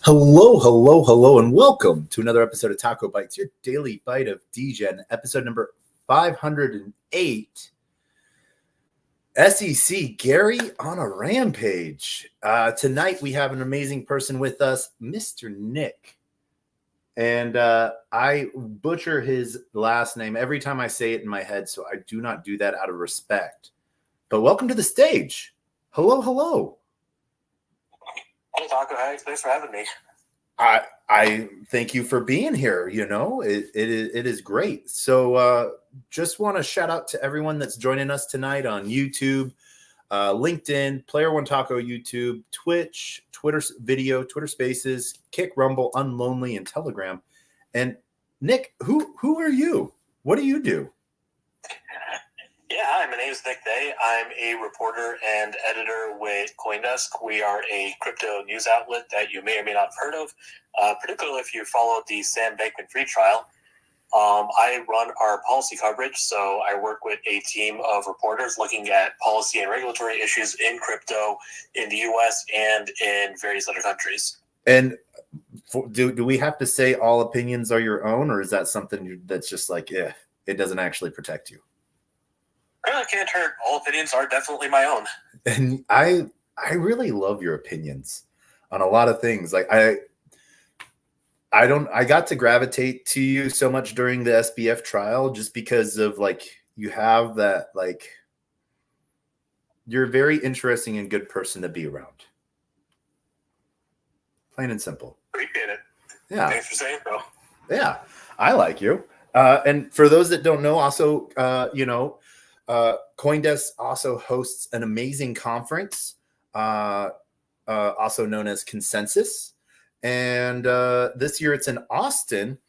Hello, and welcome to another episode of TacoBytes, your daily bite of Degen, episode number 508. SEC Gary on a rampage. Tonight we have an amazing person with us, Mr. Nick. And I butcher his last name every time I say it in my head, so I do not do that out of respect. But welcome to the stage. Hello. Hey, Taco. Thanks for having me. I thank you for being here. You know, it is great. So just want to shout out to everyone that's joining us tonight on YouTube, LinkedIn, Player One Taco YouTube, Twitch, Twitter video, Twitter Spaces, Kick, Rumble, Unlonely, and Telegram. And Nick, who are you? What do you do? Yeah, hi, my name is Nick Day. I'm a reporter and editor with CoinDesk. We are a crypto news outlet that you may or may not have heard of, particularly if you followed the Sam Bankman-Fried trial. I run our policy coverage, so I work with a team of reporters looking at policy and regulatory issues in crypto in the U.S. and in various other countries. And do we have to say all opinions are your own, or is that something that's just like, it doesn't actually protect you? I can't hurt. All opinions are definitely my own. And I really love your opinions on a lot of things. Like I got to gravitate to you so much during the SBF trial just because of like you have that, like, you're a very interesting and good person to be around. Plain and simple. Appreciate it. Yeah. Thanks for saying so. Yeah, I like you. And for those that don't know, also, CoinDesk also hosts an amazing conference, also known as Consensus. And this year it's in Austin.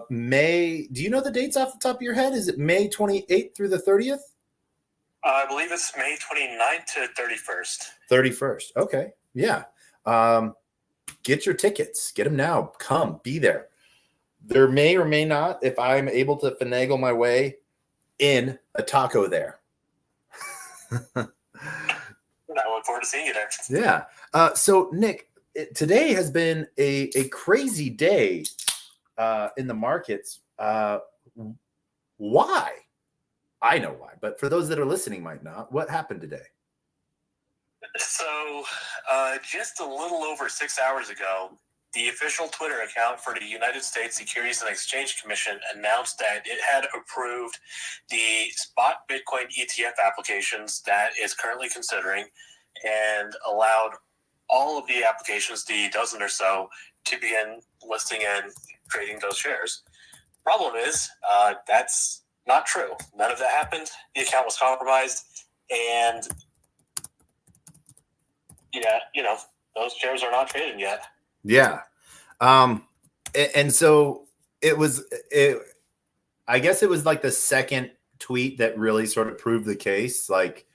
May, do you know the dates off the top of your head? Is it May 28th through the 30th? I believe it's May 29th to 31st. 31st. Okay. Yeah. Get your tickets. Get them now. Come. Be there. There may or may not, if I'm able to finagle my way in a taco there. I look forward to seeing you there. Yeah. So, Nick, today has been a crazy day in the markets. Why? I know why, but for those that are listening might not. What happened today? So, just a little over 6 hours ago, the official Twitter account for the United States Securities and Exchange Commission announced that it had approved the spot Bitcoin ETF applications that it's currently considering and allowed all of the applications, the dozen or so, to begin listing and trading those shares. Problem is, that's not true. None of that happened. The account was compromised, and those shares are not trading yet. Yeah. And so I guess it was like the second tweet that really sort of proved the case, like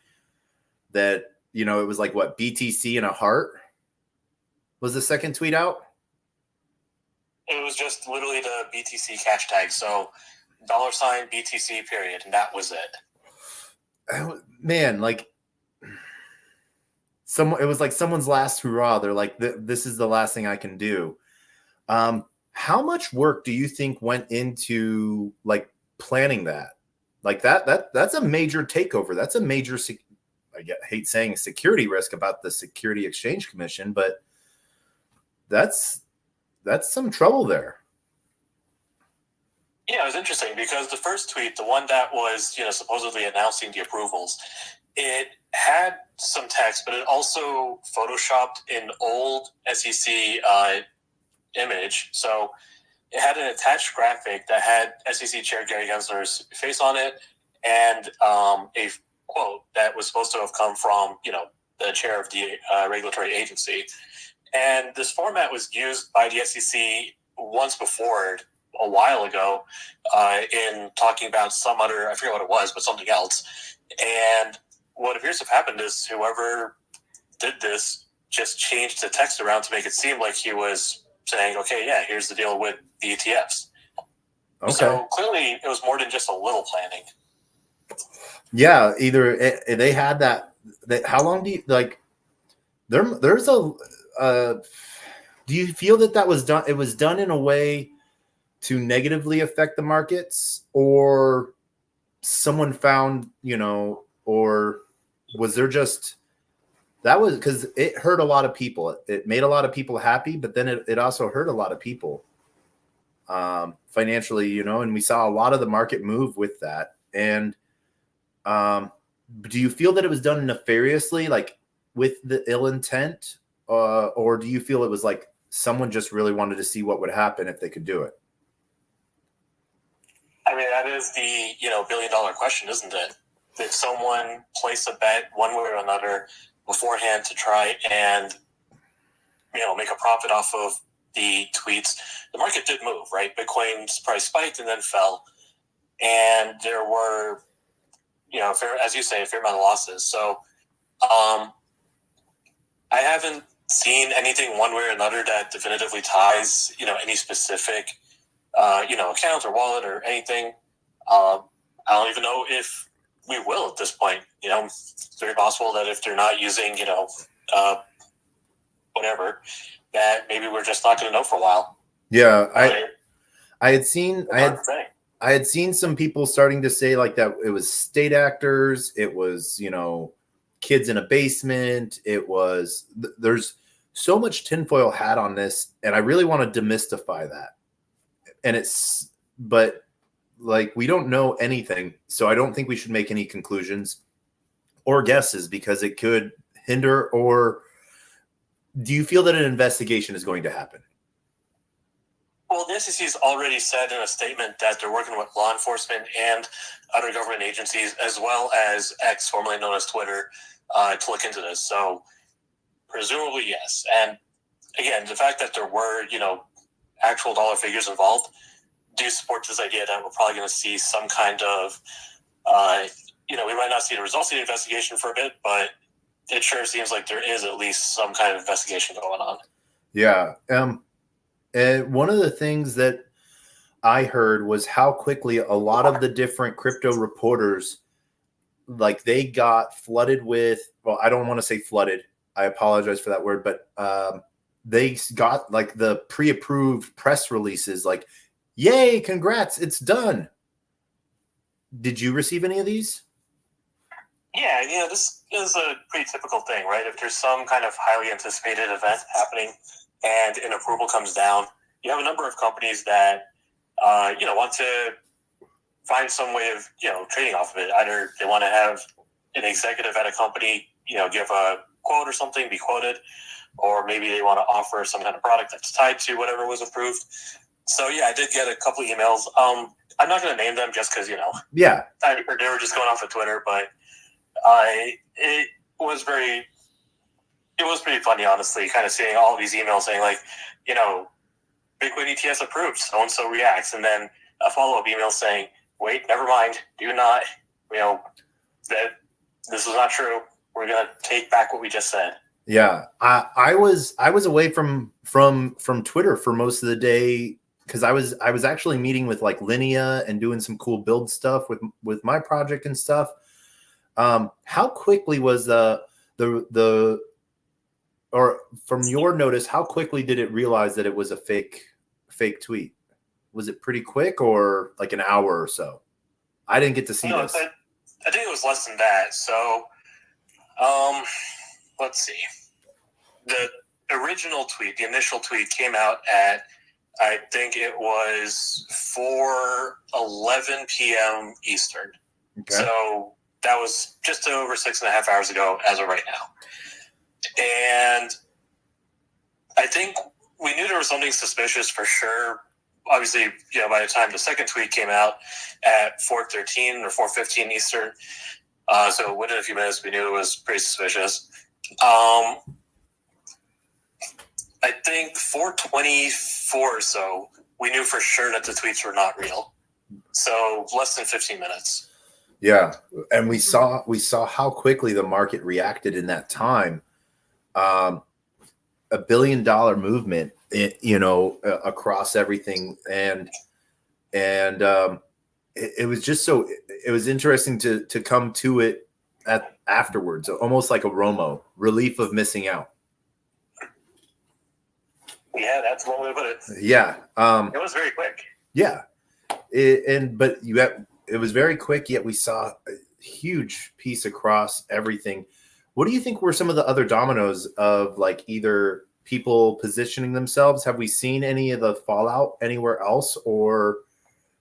that, it was like what, BTC and a heart was the second tweet out? It was just literally the BTC hashtag. So $ BTC period. And that was it. Man, like, it was like someone's last hurrah. They're like, this is the last thing I can do. How much work do you think went into like planning that? Like that's a major takeover. That's a major, I hate saying security risk about the Security Exchange Commission, but that's some trouble there. Yeah, it was interesting because the first tweet, the one that was, supposedly announcing the approvals, it had some text, but it also photoshopped an old SEC image. So it had an attached graphic that had SEC Chair Gary Gensler's face on it and a quote that was supposed to have come from, the chair of the regulatory agency. And this format was used by the SEC once before, a while ago, in talking about some other, I forget what it was, but something else. And what appears to have happened is whoever did this just changed the text around to make it seem like he was saying, okay, yeah, here's the deal with the ETFs. Okay. So clearly it was more than just a little planning. Yeah, either they had that. How long do you like? There's a. Do you feel that was done? It was done in a way to negatively affect the markets, or someone found, or was there just that was because it hurt a lot of people. It made a lot of people happy, but then it also hurt a lot of people financially, and we saw a lot of the market move with that. And do you feel that it was done nefariously, like with the ill intent, or do you feel it was like someone just really wanted to see what would happen if they could do it? I mean, that is the $1 billion question, isn't it? Did someone place a bet one way or another beforehand to try and make a profit off of the tweets? The market did move, right? Bitcoin's price spiked and then fell, and there were as you say, a fair amount of losses. So I haven't seen anything one way or another that definitively ties any specific account or wallet or anything. I don't even know if we will at this point. It's very possible that if they're not using whatever, that maybe we're just not going to know for a while. Yeah, I had seen some people starting to say like that it was state actors, it was kids in a basement, it was there's so much tinfoil hat on this, and I really want to demystify that. And but like we don't know anything, so I don't think we should make any conclusions or guesses because it could hinder. Or do you feel that an investigation is going to happen? Well, the SEC has already said in a statement that they're working with law enforcement and other government agencies, as well as X, formerly known as Twitter, to look into this. So presumably, yes. And again, the fact that there were, actual dollar figures involved do support this idea that we're probably going to see some kind of, we might not see the results of the investigation for a bit, but it sure seems like there is at least some kind of investigation going on. Yeah. And one of the things that I heard was how quickly a lot of the different crypto reporters, like they got flooded with, well, I don't want to say flooded. I apologize for that word, but they got like the pre-approved press releases like, yay, congrats, it's done. Did you receive any of these? Yeah, this is a pretty typical thing, right? If there's some kind of highly anticipated event happening and an approval comes down, you have a number of companies that, want to find some way of, trading off of it. Either they want to have an executive at a company, give a quote or something, be quoted, or maybe they want to offer some kind of product that's tied to whatever was approved. So, yeah, I did get a couple emails. I'm not going to name them just because, Yeah, they were just going off of Twitter, but it was pretty funny, honestly, kind of seeing all these emails saying like, Bitcoin ETS approved, so-and-so reacts, and then a follow-up email saying, wait, never mind, do not, that this is not true. We're going to take back what we just said. Yeah, I was away from Twitter for most of the day because I was actually meeting with like Linea and doing some cool build stuff with my project and stuff. How quickly was or from your notice, how quickly did it realize that it was a fake tweet? Was it pretty quick or like an hour or so? I didn't get to see this. I think it was less than that. So, let's see. The original tweet, the initial tweet came out at, I think it was 4:11 p.m. Eastern. Okay. So that was just over 6.5 hours ago as of right now. And I think we knew there was something suspicious for sure. Obviously, by the time the second tweet came out at 4:13 or 4:15 Eastern, so within a few minutes, we knew it was pretty suspicious. I think 4:24 or so, we knew for sure that the tweets were not real. So less than 15 minutes. Yeah, and we saw how quickly the market reacted in that time. $1 billion movement, across everything, and it was just so it was interesting to come to it afterwards, almost like a Romo relief of missing out. Yeah, that's one way to put it. Yeah, it was very quick. Yeah, but it was very quick. Yet we saw a huge piece across everything. What do you think were some of the other dominoes of like either people positioning themselves? Have we seen any of the fallout anywhere else or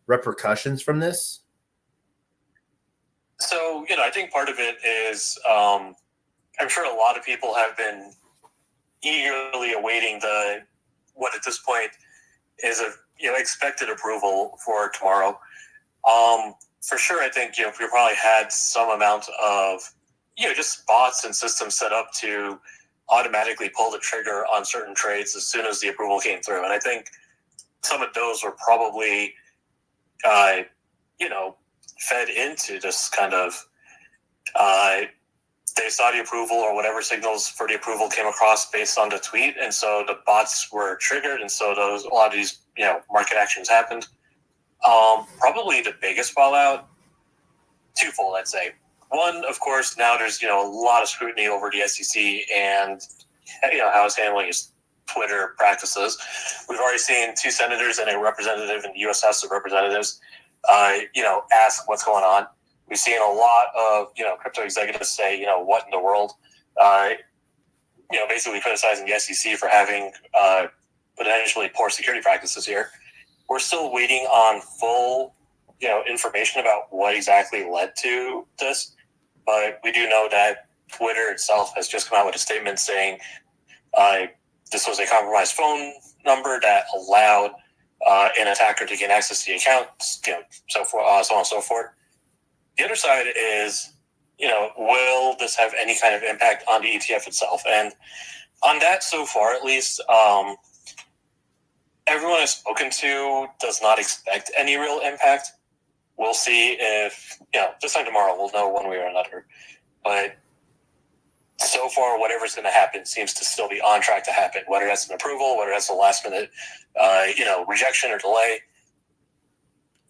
repercussions from this? So, I think part of it is I'm sure a lot of people have been eagerly awaiting what at this point is a expected approval for tomorrow. For sure, I think we probably had some amount of just bots and systems set up to automatically pull the trigger on certain trades as soon as the approval came through, and I think some of those were probably fed into this kind of they saw the approval or whatever signals for the approval came across based on the tweet, and so the bots were triggered, and so a lot of these market actions happened. Probably the biggest fallout, twofold, I'd say. One, of course, now there's a lot of scrutiny over the SEC and how it's handling its Twitter practices. We've already seen 2 senators and a representative in the U.S. House of Representatives, ask what's going on. We've seen a lot of crypto executives say what in the world, basically criticizing the SEC for having potentially poor security practices here. We're still waiting on full information about what exactly led to this, but we do know that Twitter itself has just come out with a statement saying this was a compromised phone number that allowed an attacker to gain access to the account, so on and so forth. The other side is, will this have any kind of impact on the ETF itself? And on that, so far at least, everyone I've spoken to does not expect any real impact. We'll see if, this time tomorrow, we'll know one way or another. But so far, whatever's going to happen seems to still be on track to happen, whether that's an approval, whether that's a last minute, rejection or delay.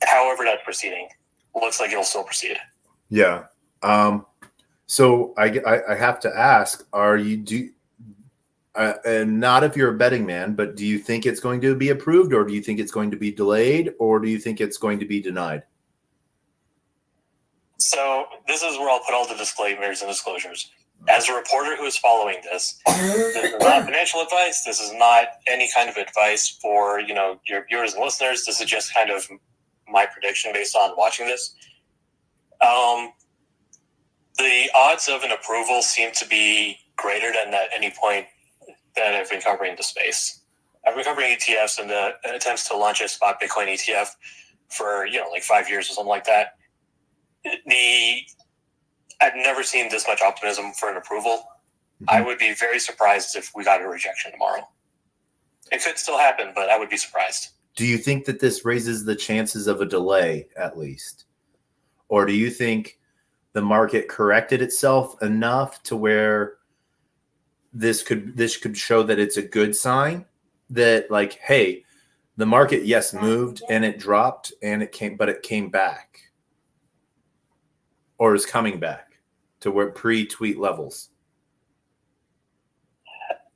However that's proceeding, looks like it'll still proceed. Yeah. So I have to ask, and not if you're a betting man, but do you think it's going to be approved, or do you think it's going to be delayed, or do you think it's going to be denied? So this is where I'll put all the disclaimers and disclosures. As a reporter who is following this is not financial advice. This is not any kind of advice for your viewers and listeners. This is just kind of my prediction based on watching this. The odds of an approval seem to be greater than at any point that I've been covering the space. I've been covering ETFs and the attempts to launch a spot Bitcoin ETF for like 5 years or something like that. I've never seen this much optimism for an approval. Mm-hmm. I would be very surprised if we got a rejection tomorrow. It could still happen, but I would be surprised. Do you think that this raises the chances of a delay at least? Or do you think the market corrected itself enough to where this could show that it's a good sign that, like, hey, the market, yes, moved and it dropped and it came back, or is coming back to where pre-tweet levels?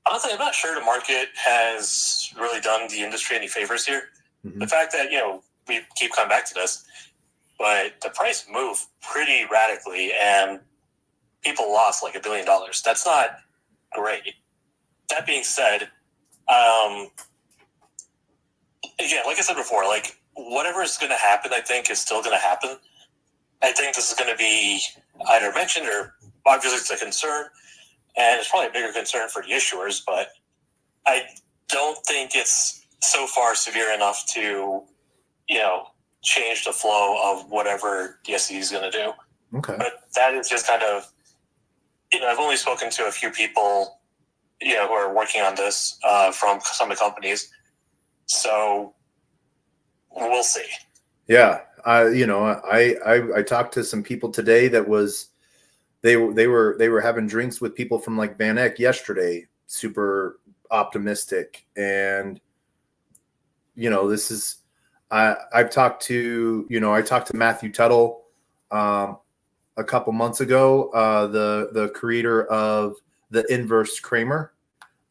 Honestly, I'm not sure the market has really done the industry any favors here. Mm-hmm. The fact that, we keep coming back to this, but the price moved pretty radically and people lost like $1 billion. That's not great. That being said, again, like I said before, like whatever is going to happen, I think is still going to happen. I think this is going to be either mentioned or obviously it's a concern, and it's probably a bigger concern for the issuers, but I don't think it's so far severe enough to, change the flow of whatever the SEC is going to do. Okay. But that is just kind of, I've only spoken to a few people, who are working on this from some of the companies. So we'll see. Yeah. I talked to some people today that they were having drinks with people from like Van Eck yesterday, super optimistic. And, this is, I've talked to, I talked to Matthew Tuttle a couple months ago, the creator of the inverse Kramer.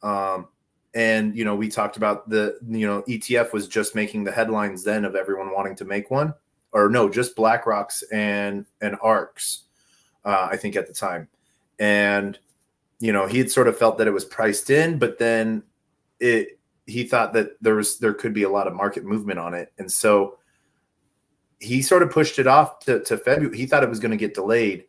And, we talked about the, ETF was just making the headlines then of everyone wanting to make one, or no, just BlackRock's and ARK's, I think at the time. And, he had sort of felt that it was priced in, but then he thought that there could be a lot of market movement on it. And so he sort of pushed it off to February. He thought it was going to get delayed.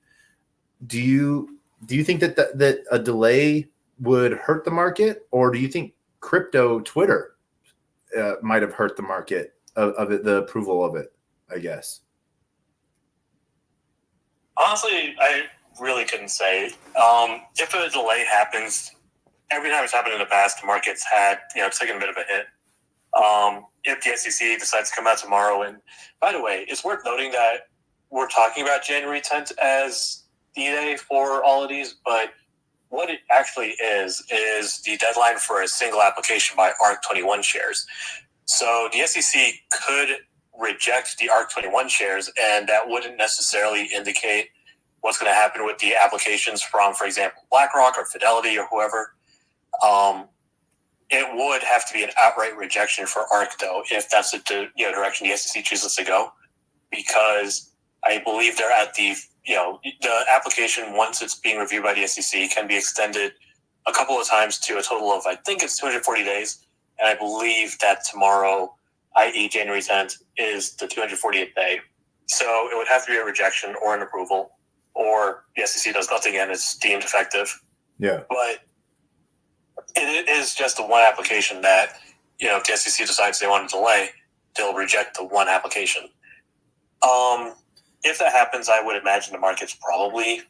Do you think that a delay would hurt the market, or do you think crypto Twitter might have hurt the market of it, the approval of it, I guess? Honestly, I really couldn't say. If a delay happens, every time it's happened in the past, the market's had, taken a bit of a hit. If the SEC decides to come out tomorrow, and by the way, it's worth noting that we're talking about January 10th as the day for all of these, but what it actually is the deadline for a single application by ARK21 shares. So the SEC could reject the ARK21 shares, and that wouldn't necessarily indicate what's going to happen with the applications from, for example, BlackRock or Fidelity or whoever. It would have to be an outright rejection for ARK, though, if that's the direction the SEC chooses to go, because I believe they're at the application, once it's being reviewed by the SEC, can be extended a couple of times to a total of, I think it's 240 days. And I believe that tomorrow, i.e. January 10th, is the 240th day. So it would have to be a rejection or an approval, or the SEC does nothing and it's deemed effective. Yeah. But it is just the one application that, if the SEC decides they want to delay, they'll reject the one application. If that happens, I would imagine the market's probably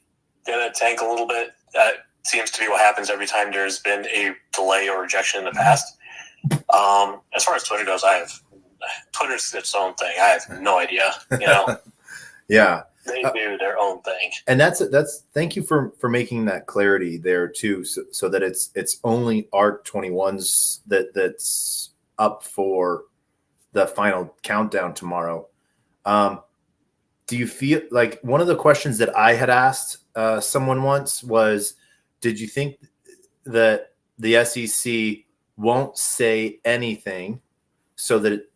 going to tank a little bit. That seems to be what happens every time there's been a delay or rejection in the past. As far as Twitter goes, Twitter's its own thing. I have no idea. Yeah. They do their own thing. And that's thank you for making that clarity there too, so that it's only ARK21s that's up for the final countdown tomorrow. Do you feel like, one of the questions that I had asked someone once was, did you think that the SEC won't say anything so that it,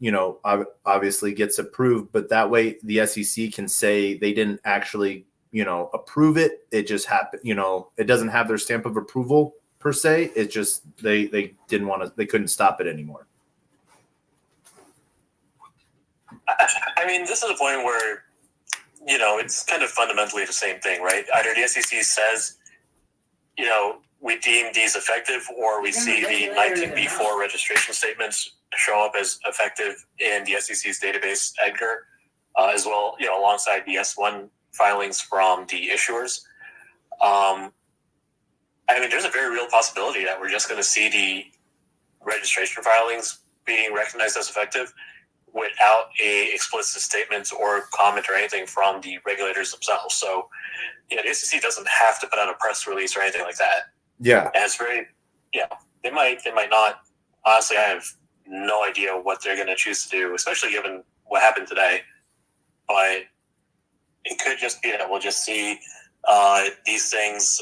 obviously gets approved, but that way the SEC can say they didn't actually, approve it. It just happened, it doesn't have their stamp of approval per se. It just, they didn't want to, they couldn't stop it anymore. I mean, this is a point where, it's kind of fundamentally the same thing, right? Either the SEC says, we deem these effective, or we see the 19B4 registration statements show up as effective in the SEC's database, EDGAR, as well, alongside the S1 filings from the issuers. I mean, there's a very real possibility that we're just going to see the registration filings being recognized as effective without a explicit statement or comment or anything from the regulators themselves. So, the SEC doesn't have to put out a press release or anything like that. Yeah. And it's very, they might not. Honestly, I have no idea what they're going to choose to do, especially given what happened today. But it could just be that we'll just see these things,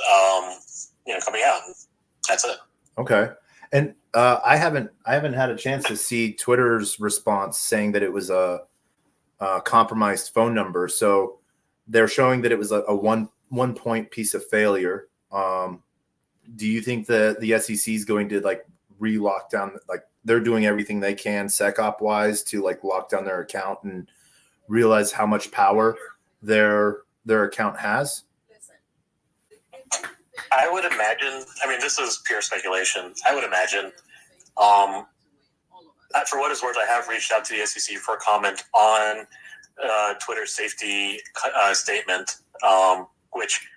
coming out. That's it. Okay. And I haven't had a chance to see Twitter's response saying that it was a compromised phone number. So they're showing that it was a one point piece of failure. Do you think the SEC is going to re-lock down, they're doing everything they can SecOp wise to lock down their account and realize how much power their account has? I would imagine, this is pure speculation. I would imagine, for what it's worth, I have reached out to the SEC for a comment on Twitter's safety statement, which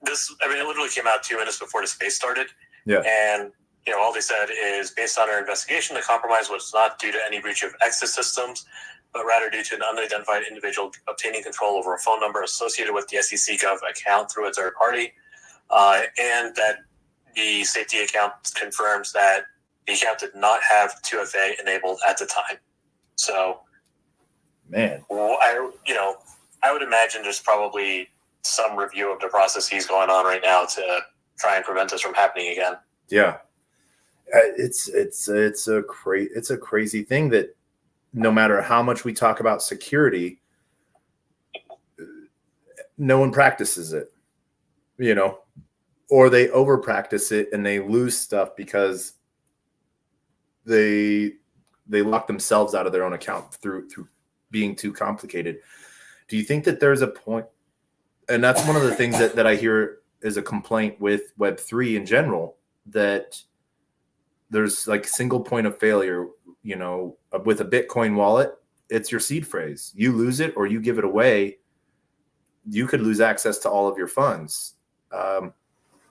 it literally came out 2 minutes before the space started. Yeah. And, all they said is, based on our investigation, the compromise was not due to any breach of access systems, but rather due to an unidentified individual obtaining control over a phone number associated with the SEC Gov account through a third party. And that the safety account confirms that the account did not have 2FA enabled at the time. So Man. Well, I would imagine there's probably some review of the processes going on right now to try and prevent this from happening again. Yeah. It's a crazy thing that no matter how much we talk about security, no one practices it, or they over practice it and they lose stuff because they lock themselves out of their own account through being too complicated. Do you think that there's a point, and that's one of the things that I hear is a complaint with Web3 in general, that there's like single point of failure, with a Bitcoin wallet, it's your seed phrase. You lose it or you give it away, you could lose access to all of your funds.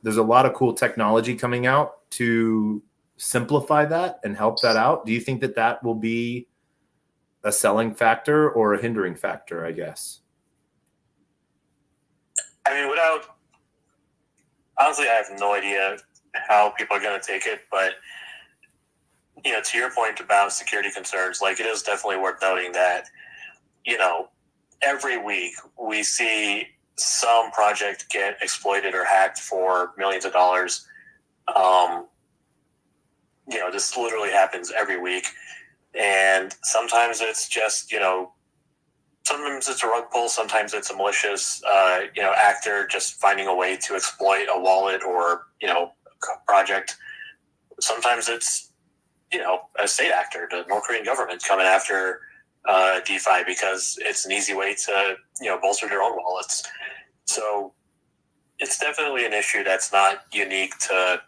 There's a lot of cool technology coming out to simplify that and help that out. Do you think that will be a selling factor or a hindering factor, I guess? I mean, honestly, I have no idea how people are going to take it, but to your point about security concerns, like, it is definitely worth noting that, every week we see some project get exploited or hacked for millions of dollars. This literally happens every week. And sometimes it's just, sometimes it's a rug pull, sometimes it's a malicious, actor just finding a way to exploit a wallet or, project. Sometimes it's, a state actor, the North Korean government coming after DeFi because it's an easy way to, bolster their own wallets. So it's definitely an issue that's not unique to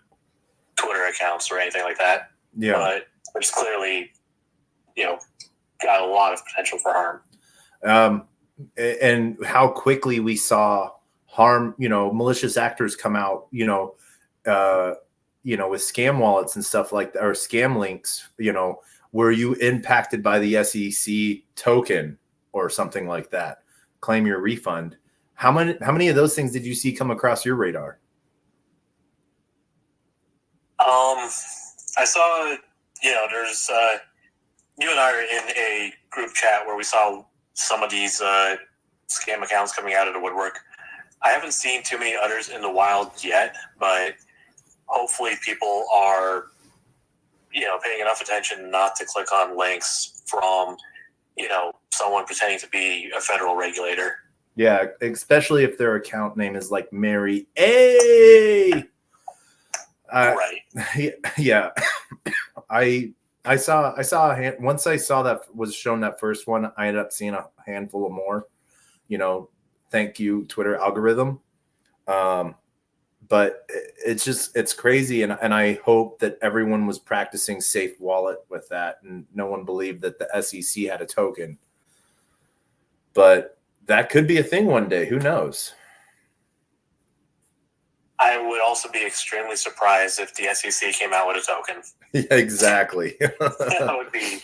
Twitter accounts or anything like that. Yeah. But it's clearly, got a lot of potential for harm. And how quickly we saw harm, malicious actors come out, with scam wallets and stuff like that, or scam links, were you impacted by the SEC token or something like that? Claim your refund. How many of those things did you see come across your radar? I saw, there's, you and I are in a group chat where we saw some of these scam accounts coming out of the woodwork. I haven't seen too many others in the wild yet, but hopefully people are, paying enough attention not to click on links from, someone pretending to be a federal regulator. Yeah, especially if their account name is like Mary A. Right. Yeah. I saw once I saw that was shown that first one, I ended up seeing a handful of more, thank you, Twitter algorithm. But it's crazy. And I hope that everyone was practicing safe wallet with that and no one believed that the SEC had a token. But that could be a thing one day. Who knows? I would also be extremely surprised if the SEC came out with a token. Yeah, exactly. That would be.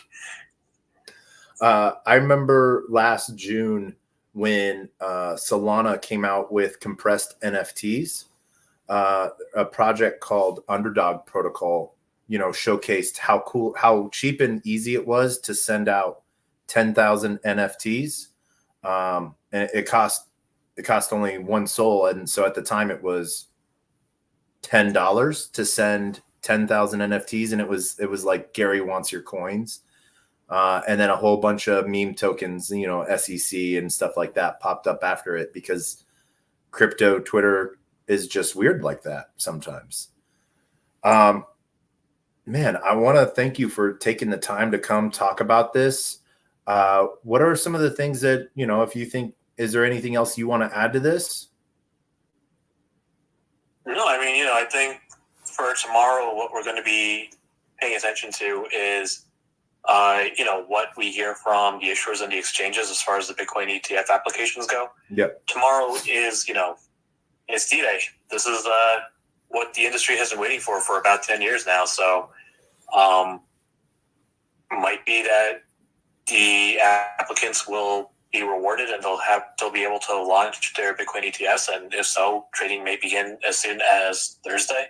I remember last June when Solana came out with compressed NFTs. A project called Underdog Protocol, showcased how cheap and easy it was to send out 10,000 NFTs. And it cost only one sol, and so at the time it was $10 to send 10,000 NFTs, and it was like Gary wants your coins, and then a whole bunch of meme tokens, SEC and stuff like that popped up after it because crypto Twitter is just weird like that sometimes. Man, I want to thank you for taking the time to come talk about this. What are some of the things that, if you think, is there anything else you want to add to this? No, I mean, I think for tomorrow, what we're going to be paying attention to is, what we hear from the issuers and the exchanges as far as the Bitcoin ETF applications go. Yep. Tomorrow is, it's D-Day. This is what the industry has been waiting for about 10 years now. So might be that the applicants will be rewarded and they'll be able to launch their Bitcoin ETFs. And if so, trading may begin as soon as Thursday.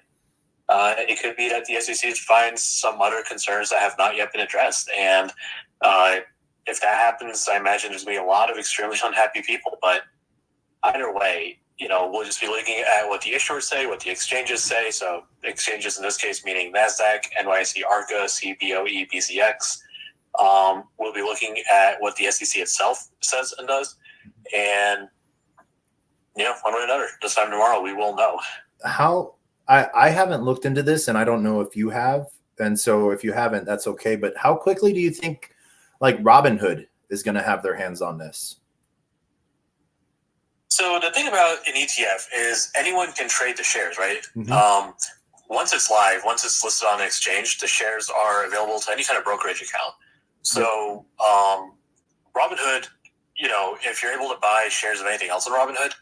It could be that the SEC finds some other concerns that have not yet been addressed and if that happens, I imagine there's going to be a lot of extremely unhappy people. But either way, we'll just be looking at what the issuers say, what the exchanges say. So exchanges in this case meaning NASDAQ, NYSE Arca, CBOE, BCX. We'll be looking at what the SEC itself says and does. And, one way or another, this time tomorrow, we will know. I haven't looked into this, and I don't know if you have. And so if you haven't, that's okay. But how quickly do you think like Robinhood is going to have their hands on this? So the thing about an ETF is anyone can trade the shares, right? Mm-hmm. Once it's live, once it's listed on an exchange, the shares are available to any kind of brokerage account. So Robinhood, if you're able to buy shares of anything else in Robinhood,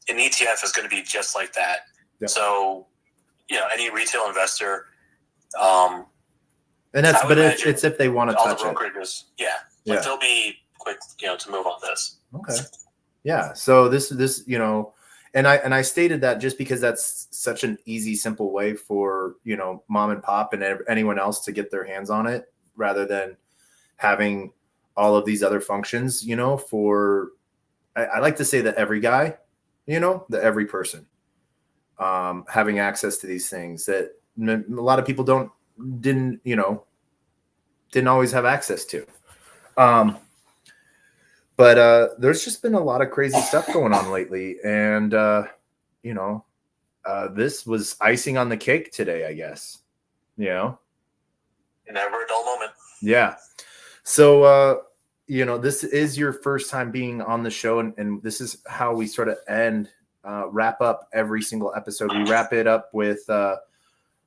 an ETF is going to be just like that. Yep. So, any retail investor. And that's, but it's if they want to touch all the brokerages, it. Yeah. They'll be quick, to move on this. Okay. Yeah. So this, and I stated that just because that's such an easy, simple way for, mom and pop and anyone else to get their hands on it rather than having all of these other functions, for, I like to say that every guy, the every person, having access to these things that a lot of people didn't always have access to. But there's just been a lot of crazy stuff going on lately. And, this was icing on the cake today, I guess, Never a dull moment. Yeah. So, this is your first time being on the show. And this is how we sort of wrap up every single episode. We wrap it up with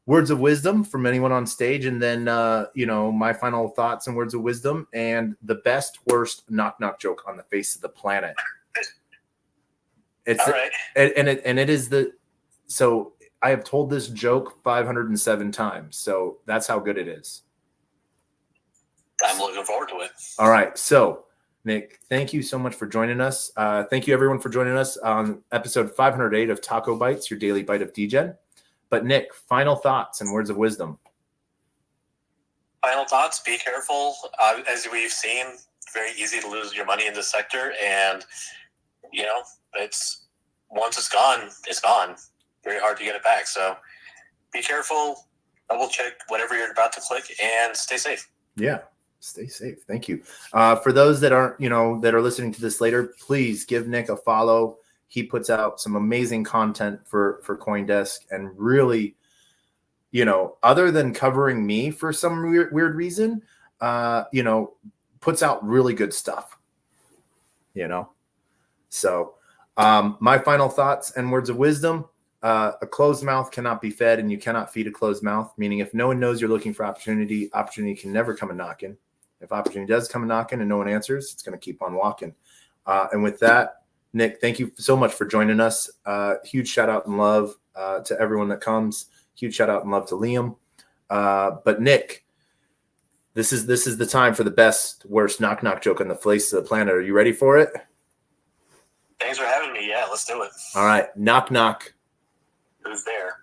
words of wisdom from anyone on stage. And then, my final thoughts and words of wisdom and the best, worst knock joke on the face of the planet. It's all right. And it is so I have told this joke 507 times. So that's how good it is. I'm looking forward to it. All right. So Nick, thank you so much for joining us. Thank you everyone for joining us on episode 508 of TacoBytes, your daily bite of Degen. But Nick, final thoughts and words of wisdom. Final thoughts, be careful. As we've seen, very easy to lose your money in this sector. And, once it's gone, it's gone. Very hard to get it back. So be careful, double check whatever you're about to click, and stay safe. Yeah, stay safe. Thank you. For those that aren't, that are listening to this later, please give Nick a follow. He puts out some amazing content for CoinDesk and really, other than covering me for some weird reason, puts out really good stuff, So my final thoughts and words of wisdom, a closed mouth cannot be fed and you cannot feed a closed mouth, meaning if no one knows you're looking for opportunity can never come a knocking. If opportunity does come a knocking and no one answers, it's going to keep on walking. And with that, Nick, thank you so much for joining us. Huge shout out and love to everyone that comes. Huge shout out and love to Liam. But Nick, this is the time for the best, worst knock joke on the face of the planet. Are you ready for it? Thanks for having me. Yeah, let's do it. All right. Knock. Who's there?